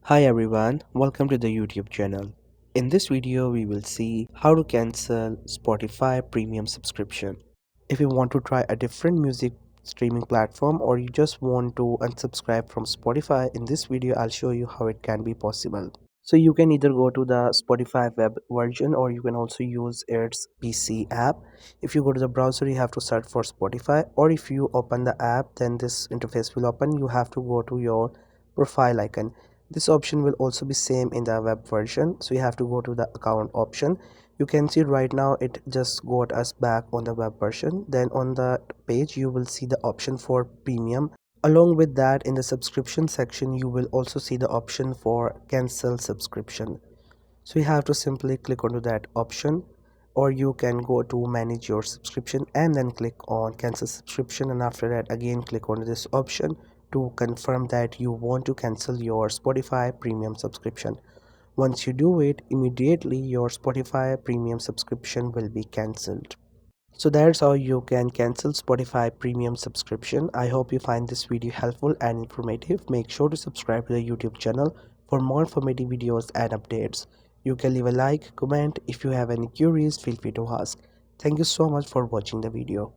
Hi everyone, welcome to the YouTube channel. In this video, we will see how to cancel Spotify premium subscription. If you want to try a different music streaming platform or you just want to unsubscribe from Spotify, in this video I'll show you how it can be possible. So you can either go to the Spotify web version or you can also use its PC app. If you go to the browser, you have to search for Spotify, or if you open the app, then this interface will open. You have to go to your profile icon. This option will also be same in the web version, so you have to go to the account option. You can see right now it just got us back on the web version. Then on the page you will see the option for premium. Along with that, in the subscription section you will also see the option for cancel subscription. So you have to simply click onto that option, or you can go to manage your subscription and then click on cancel subscription, and after that again click on this option to confirm that you want to cancel your Spotify premium subscription. Once you do it, immediately your Spotify premium subscription will be cancelled. So that's how you can cancel Spotify premium subscription. I hope you find this video helpful and informative. Make sure to subscribe to the YouTube channel for more informative videos and updates. You can leave a like, comment. If you have any queries, feel free to ask. Thank you so much for watching the video.